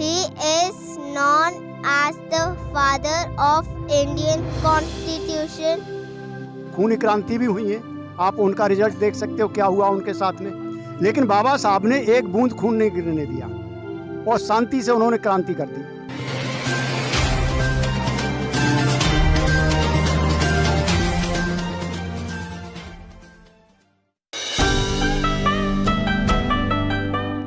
He is known as the father of Indian Constitution. खूनी क्रांति भी हुई है, आप उनका रिजल्ट देख सकते हो क्या हुआ उनके साथ में। लेकिन बाबा साहब ने एक बूंद खून नहीं गिरने दिया और शांति से उन्होंने क्रांति कर दी।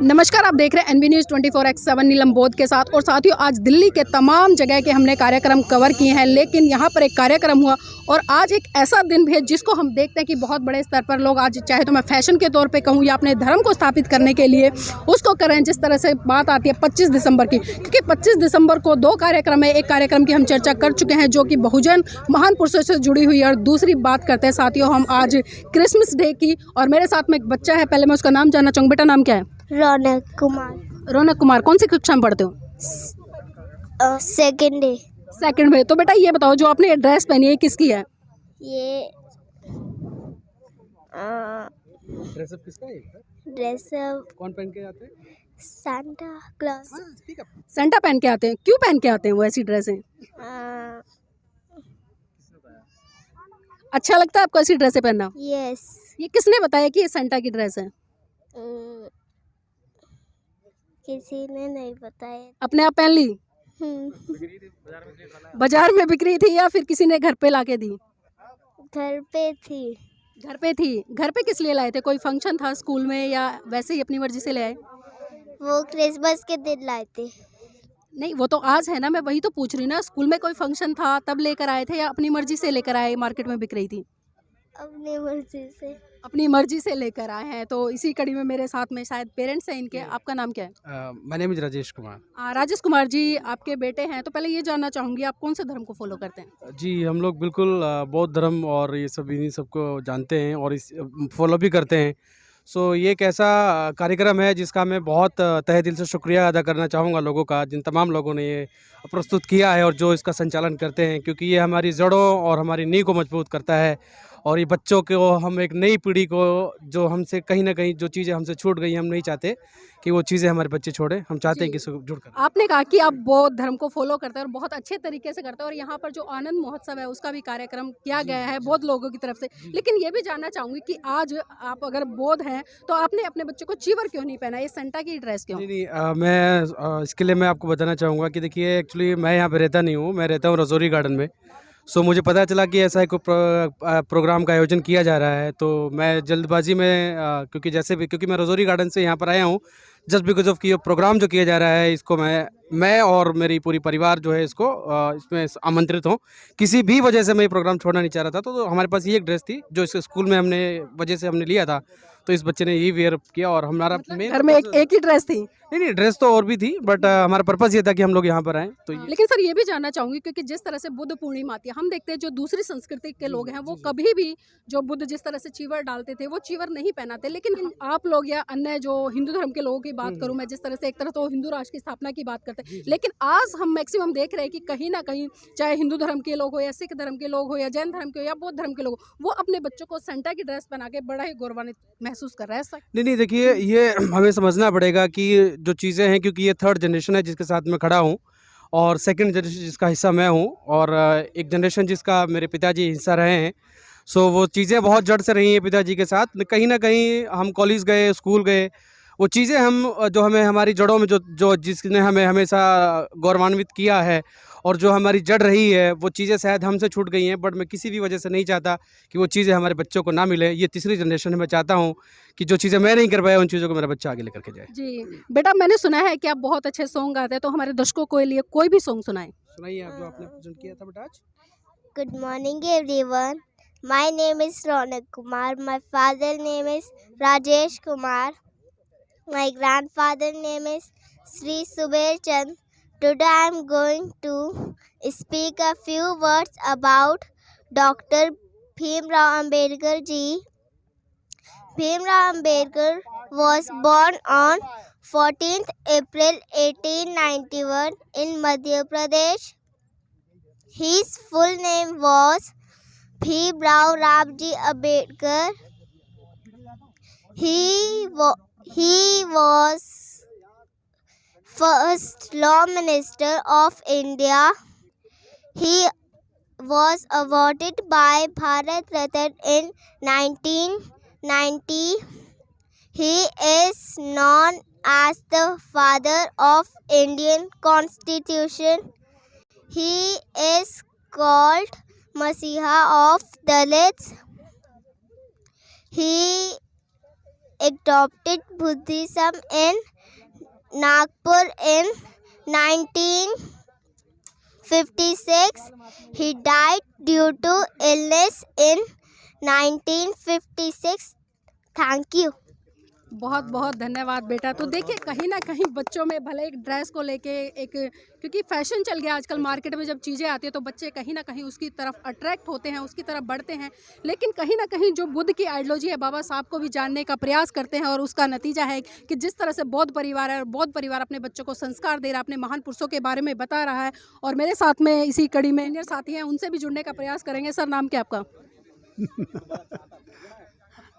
नमस्कार, आप देख रहे हैं एनबी न्यूज़ 24x7 नीलम बोध के साथ। और साथियों, आज दिल्ली के तमाम जगह के हमने कार्यक्रम कवर किए हैं, लेकिन यहाँ पर एक कार्यक्रम हुआ और आज एक ऐसा दिन भी है जिसको हम देखते हैं कि बहुत बड़े स्तर पर लोग आज, चाहे तो मैं फैशन के तौर पे कहूँ या अपने धर्म को स्थापित करने के लिए उसको करें। जिस तरह से बात आती है 25 दिसंबर की, क्योंकि 25 दिसंबर को 2 कार्यक्रम है। एक कार्यक्रम की हम चर्चा कर चुके हैं जो कि बहुजन महान पुरुषों से जुड़ी हुई है, और दूसरी बात करते हैं साथियों हम आज क्रिसमस डे की। और मेरे साथ में एक बच्चा है, पहले मैं उसका नाम जानना चाहूँगा। बेटा, नाम क्या है? रौनक कुमार। रौनक कुमार। कौन सी कक्षा में पढ़ते हो? Second day. सेकंड में। तो बेटा ये बताओ, जो आपने ये ड्रेस पहनी है किसकी है? ये ड्रेसअप किसका है? ड्रेस कौन पहन के आते हैं? Santa Claus. सेंटा पहन के आते हैं। क्यों पहन के आते हैं वो ऐसी ड्रेसें? अच्छा लगता है आपको ऐसी ड्रेसें पहनना? यस। ये किसने बताया कि ये सेंटा की ड्रेस है? किसी ने नहीं बताया। अपने आप पहन ली? बाजार में बिक्री थी या फिर किसी ने घर पे लाके दी? घर पे थी। घर पे थी। घर पे किस लिए लाए थे? कोई फंक्शन था स्कूल में या वैसे ही अपनी मर्जी से ले आए? वो क्रिसमस के दिन लाए थे। नहीं, वो तो आज है ना, मैं वही तो पूछ रही ना। स्कूल में कोई फंक्शन था तब लेकर आए थे या अपनी मर्जी से लेकर आए? मार्केट में बिक रही थी। अपनी मर्जी से। अपनी मर्जी से लेकर आए हैं। तो इसी कड़ी में मेरे साथ में शायद पेरेंट्स हैं इनके। आपका नाम क्या है? My name is Rajesh Kumar. Rajesh Kumar ji आपके बेटे हैं, तो पहले ये जानना चाहूँगी आप कौन से धर्म को फॉलो करते हैं? जी, हम लोग बिल्कुल बौद्ध धर्म और ये सब इन्हीं सबको जानते हैं और इस फॉलो भी करते हैं। सो ये एक ऐसा कार्यक्रम है जिसका मैं बहुत तहे दिल से शुक्रिया अदा करना चाहूँगा लोगों का, जिन तमाम लोगों ने ये प्रस्तुत किया है और जो इसका संचालन करते हैं, क्योंकि ये हमारी जड़ों और हमारी नींव को मजबूत करता है। और ये बच्चों को, हम एक नई पीढ़ी को, जो हमसे कहीं ना कहीं जो चीज़ें हमसे छूट गई, हम नहीं चाहते कि वो चीज़ें हमारे बच्चे छोड़े। हम चाहते हैं कि इसको जुड़ कर। आपने कहा कि आप बौद्ध धर्म को फॉलो करते हैं और बहुत अच्छे तरीके से करते हैं, और यहाँ पर जो आनंद महोत्सव है उसका भी कार्यक्रम किया गया है बौद्ध लोगों की तरफ से। लेकिन ये भी जानना चाहूँगी कि आज आप अगर बौद्ध हैं तो आपने अपने बच्चे को चीवर क्यों नहीं पहना? ये सेंटा की ड्रेस क्यों? नहीं, मैं इसके लिए मैं आपको बताना चाहूँगा कि देखिए, एक्चुअली मैं यहाँ पे रहता नहीं हूँ, मैं रहता हूँ रजौरी गार्डन में। सो मुझे पता चला कि ऐसा एक प्रोग्राम का आयोजन किया जा रहा है, तो मैं जल्दबाजी में क्योंकि मैं रजौरी गार्डन से यहाँ पर आया हूँ जस्ट बिकॉज ऑफ कि ये प्रोग्राम जो किया जा रहा है, इसको मैं और मेरी पूरी परिवार जो है इसको इसमें आमंत्रित हूँ। किसी भी वजह से मैं ये प्रोग्राम छोड़ना नहीं चाह रहा था, तो हमारे पास ये एक ड्रेस थी जो इस स्कूल में हमने लिया था, तो इस बच्चे ने यही वेयर किया। और हमारा घर में एक ही ड्रेस थी? नहीं, ड्रेस तो और भी थी, बट हमारा पर्पस ये था कि हम लोग यहाँ पर आए। तो लेकिन सर ये भी जानना चाहूंगी, क्योंकि जिस तरह से बुद्ध पूर्णिमा आती है, हम देखते हैं जो दूसरी संस्कृति के लोग हैं वो कभी भी जो बुद्ध जिस तरह से चीवर डालते थे वो चीवर नहीं पहनाते। लेकिन आप लोग या अन्य जो हिंदू धर्म के लोगों की बात करूं मैं, जिस तरह से एक तरह तो हिंदू राष्ट्र की स्थापना की बात करते हैं, लेकिन आज हम मैक्सिमम देख रहे हैं कि कहीं ना कहीं चाहे हिंदू धर्म के लोग हो या सिख धर्म के लोग हो या जैन धर्म के हो या बौद्ध धर्म के लोग हो, वो अपने बच्चों को सेंटा की ड्रेस पहना के बड़ा ही गौरवान्वित महसूस कर रहा है। नहीं, देखिए, ये हमें समझना पड़ेगा कि जो चीज़ें हैं, क्योंकि ये थर्ड जनरेशन है जिसके साथ मैं खड़ा हूँ, और सेकंड जनरेशन जिसका हिस्सा मैं हूँ, और एक जनरेशन जिसका मेरे पिताजी हिस्सा रहे हैं। सो वो चीज़ें बहुत जड़ से रही हैं पिताजी के साथ। कहीं ना कहीं हम कॉलेज गए, स्कूल गए, वो चीज़ें हमें हमारी जड़ों में जो जिसने हमें हमेशा गौरवान्वित किया है और जो हमारी जड़ रही है, वो चीज़ें शायद हमसे छूट गई हैं, बट मैं किसी भी वजह से नहीं चाहता कि वो चीज़ें हमारे बच्चों को ना मिले। ये तीसरी जनरेशन है, मैं चाहता हूँ कि जो चीज़ें मैं नहीं कर पाया उन चीज़ों को मेरा बच्चा आगे लेकर के जाए। जी बेटा, मैंने सुना है कि आप बहुत अच्छे सॉन्ग गाते हैं, तो हमारे दर्शकों के लिए कोई भी सॉन्ग सुनाएं। सुनाइए आप जो आपने प्रेजेंट किया था बेटा आज। Good morning everyone. My name is Ronak Kumar. My father name is Rajesh Kumar. My grandfather name is Sri Subair Chand. Today I am going to speak a few words about Dr. Bhimrao Ambedkar ji. Bhimrao Ambedkar was born on 14th April 1891 in Madhya Pradesh. His full name was Bhimrao Ramji Ambedkar. He was first law minister of India. He was awarded by Bharat Ratna in 1990. He is known as the father of Indian Constitution. He is called Masiha of Dalits. He adopted Buddhism in Nagpur in 1956. He died due to illness in 1956. Thank you. बहुत बहुत धन्यवाद बेटा। तो देखिए कहीं ना कहीं बच्चों में भले एक ड्रेस को लेके एक, क्योंकि फैशन चल गया आजकल मार्केट में, जब चीज़ें आती है तो बच्चे कहीं ना कहीं उसकी तरफ अट्रैक्ट होते हैं, उसकी तरफ बढ़ते हैं। लेकिन कहीं ना कहीं जो बुद्ध की आइडियोलॉजी है, बाबा साहब को भी जानने का प्रयास करते हैं और उसका नतीजा है कि जिस तरह से बौद्ध परिवार है और बौद्ध परिवार अपने बच्चों को संस्कार दे रहा है, अपने महान पुरुषों के बारे में बता रहा है। और मेरे साथ में इसी कड़ी में सीनियर साथी हैं, उनसे भी जुड़ने का प्रयास करेंगे। सर नाम क्या आपका?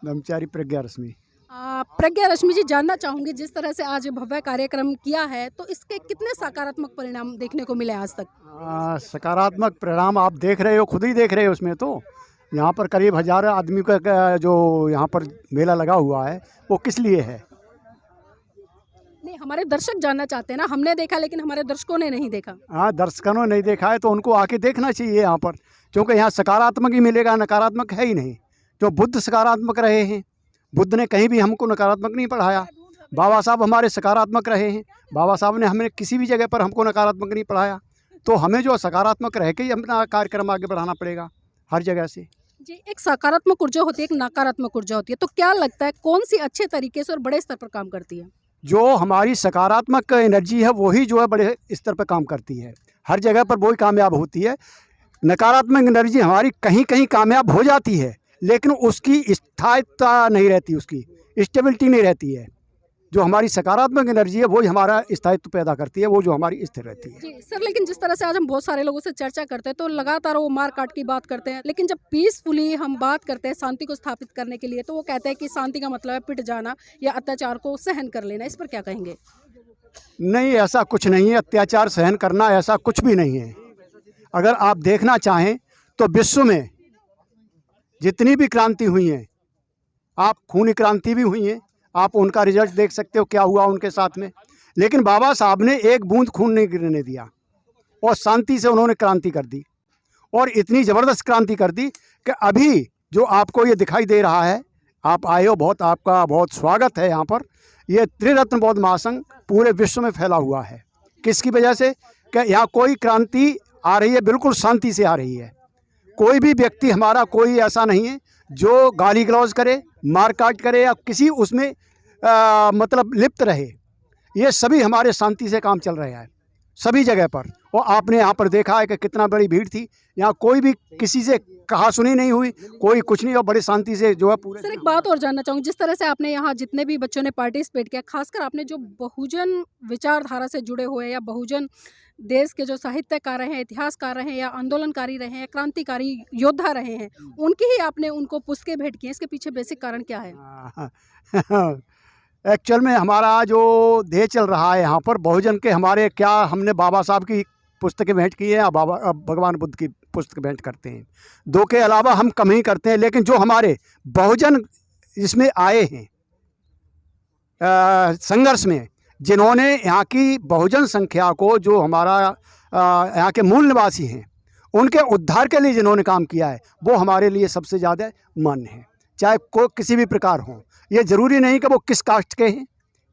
ब्रह्मचारी प्रज्ञा रश्मि। प्रज्ञा रश्मि जी, जानना चाहूँगी जिस तरह से आज भव्य कार्यक्रम किया है तो इसके कितने सकारात्मक परिणाम देखने को मिले आज तक? सकारात्मक परिणाम आप देख रहे हो, खुद ही देख रहे हो। उसमें तो यहाँ पर करीब 1000 आदमी का जो यहाँ पर मेला लगा हुआ है वो किस लिए है? नहीं, हमारे दर्शक जानना चाहते हैं ना। हमने देखा लेकिन हमारे दर्शकों ने नहीं देखा। हाँ, दर्शकों ने नहीं देखा है तो उनको आके देखना चाहिए यहाँ पर, क्योंकि यहाँ सकारात्मक ही मिलेगा, नकारात्मक है ही नहीं। जो बुद्ध सकारात्मक रहे हैं, बुद्ध ने कहीं भी हमको नकारात्मक नहीं पढ़ाया। बाबा साहब हमारे सकारात्मक रहे हैं। बाबा साहब ने हमें किसी भी जगह पर हमको नकारात्मक नहीं पढ़ाया। तो हमें जो सकारात्मक रह के ही अपना कार्यक्रम आगे बढ़ाना पड़ेगा हर जगह से। जी, एक सकारात्मक ऊर्जा होती है, एक नकारात्मक ऊर्जा होती है, तो क्या लगता है कौन सी अच्छे तरीके से और बड़े स्तर पर काम करती है? जो हमारी सकारात्मक एनर्जी है वही जो है बड़े स्तर पर काम करती है, हर जगह पर वही कामयाब होती है। नकारात्मक एनर्जी हमारी कहीं कहीं कामयाब हो जाती है लेकिन उसकी स्थायित्व नहीं रहती, उसकी स्टेबिलिटी नहीं रहती है। जो हमारी सकारात्मक एनर्जी है वही हमारा स्थायित्व पैदा करती है, वो जो हमारी स्थिर रहती है। जी सर, लेकिन जिस तरह से आज हम बहुत सारे लोगों से चर्चा करते हैं तो लगातार वो मार काट की बात करते हैं, लेकिन जब पीसफुली हम बात करते हैं शांति को स्थापित करने के लिए तो वो कहते हैं कि शांति का मतलब है पिट जाना या अत्याचार को सहन कर लेना। इस पर क्या कहेंगे? नहीं, ऐसा कुछ नहीं है। अत्याचार सहन करना ऐसा कुछ भी नहीं है। अगर आप देखना चाहें तो विश्व में जितनी भी क्रांति हुई हैं, आप खूनी क्रांति भी हुई हैं, आप उनका रिजल्ट देख सकते हो क्या हुआ उनके साथ में। लेकिन बाबा साहब ने एक बूंद खून नहीं गिरने दिया और शांति से उन्होंने क्रांति कर दी, और इतनी ज़बरदस्त क्रांति कर दी कि अभी जो आपको ये दिखाई दे रहा है, आप आए हो, बहुत आपका बहुत स्वागत है यहाँ पर। ये त्रिरत्न बौद्ध महासंघ पूरे विश्व में फैला हुआ है। किसकी वजह से? कि यहाँ कोई क्रांति आ रही है बिल्कुल शांति से आ रही है। कोई भी व्यक्ति हमारा कोई ऐसा नहीं है जो गाली गलौज करे, मार काट करे या किसी उसमें मतलब लिप्त रहे। ये सभी हमारे शांति से काम चल रहा है सभी जगह पर। और आपने यहाँ पर देखा है कि कितना बड़ी भीड़ थी। यहाँ कोई भी किसी से कहा सुनी नहीं हुई, कोई कुछ नहीं, और बड़ी शांति से जो है पूरे। सर एक बात और जानना चाहूँगी, जिस तरह से आपने यहाँ जितने भी बच्चों ने पार्टिसिपेट किया, खासकर आपने जो बहुजन विचारधारा से जुड़े हुए या बहुजन देश के जो साहित्यकार रहे हैं, इतिहासकार रहे हैं या आंदोलनकारी रहे हैं, क्रांतिकारी योद्धा रहे हैं, उनकी ही आपने उनको पुस्तकें भेंट की हैं। इसके पीछे बेसिक कारण क्या है? एक्चुअल में हमारा जो ध्येय चल रहा है यहाँ पर बहुजन के, हमारे क्या हमने बाबा साहब की पुस्तकें भेंट की है या भगवान बुद्ध की पुस्तक भेंट करते हैं। दो के अलावा हम कम ही करते हैं। लेकिन जो हमारे बहुजन इसमें आए हैं संघर्ष में, जिन्होंने यहाँ की बहुजन संख्या को, जो हमारा यहाँ के मूल निवासी हैं, उनके उद्धार के लिए जिन्होंने काम किया है, वो हमारे लिए सबसे ज़्यादा मान्य है। चाहे कोई किसी भी प्रकार हो, ये ज़रूरी नहीं कि वो किस कास्ट के हैं,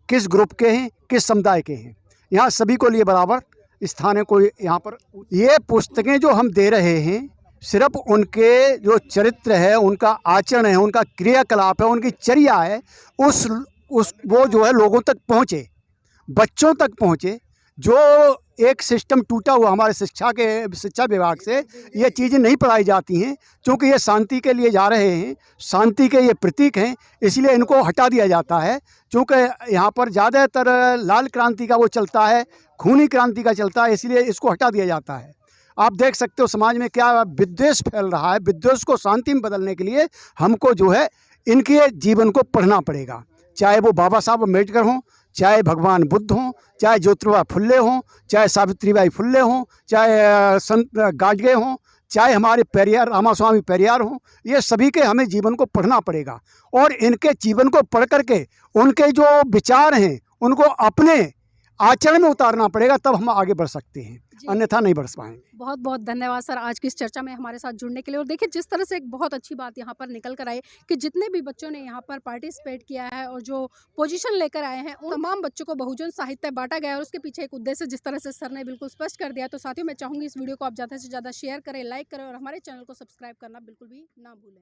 किस ग्रुप के हैं, किस समुदाय के हैं। यहाँ सभी को लिए बराबर स्थान है। कोई यहाँ पर ये पुस्तकें जो हम दे रहे हैं सिर्फ उनके जो चरित्र है, उनका आचरण है, उनका क्रियाकलाप है, उनकी चर्या है, उस वो जो है लोगों तक पहुँचे, बच्चों तक पहुँचे। जो एक सिस्टम टूटा हुआ हमारे शिक्षा विभाग से ये चीज़ें नहीं पढ़ाई जाती हैं, क्योंकि ये शांति के लिए जा रहे हैं, शांति के ये प्रतीक हैं, इसलिए इनको हटा दिया जाता है। क्योंकि यहाँ पर ज़्यादातर लाल क्रांति का वो चलता है, खूनी क्रांति का चलता है, इसलिए इसको हटा दिया जाता है। आप देख सकते हो समाज में क्या विद्वेष फैल रहा है। विद्वेष को शांति में बदलने के लिए हमको जो है इनके जीवन को पढ़ना पड़ेगा, चाहे वो बाबा साहब अम्बेडकर हों, चाहे भगवान बुद्ध हों, चाहे ज्योतिबा फुल्ले हों, चाहे सावित्रीबाई फुल्ले हों, चाहे संत गाडगे हों, चाहे हमारे पेरियार रामास्वामी पेरियार हों, ये सभी के हमें जीवन को पढ़ना पड़ेगा और इनके जीवन को पढ़ करके उनके जो विचार हैं उनको अपने आचरण में उतारना पड़ेगा, तब हम आगे बढ़ सकते हैं, अन्यथा नहीं बढ़ पाएंगे। बहुत बहुत धन्यवाद सर आज की इस चर्चा में हमारे साथ जुड़ने के लिए। और देखिए जिस तरह से एक बहुत अच्छी बात यहाँ पर निकल कर आई कि जितने भी बच्चों ने यहाँ पर पार्टिसिपेट किया है और जो पोजीशन लेकर आए हैं उन तमाम बच्चों को बहुजन साहित्य बांटा गया है और उसके पीछे एक उद्देश्य जिस तरह से सर ने बिल्कुल स्पष्ट कर दिया। तो साथियों मैं चाहूँगी इस वीडियो को आप ज़्यादा से ज़्यादा शेयर करें, लाइक करें और हमारे चैनल को सब्सक्राइब करना बिल्कुल भी ना भूलें।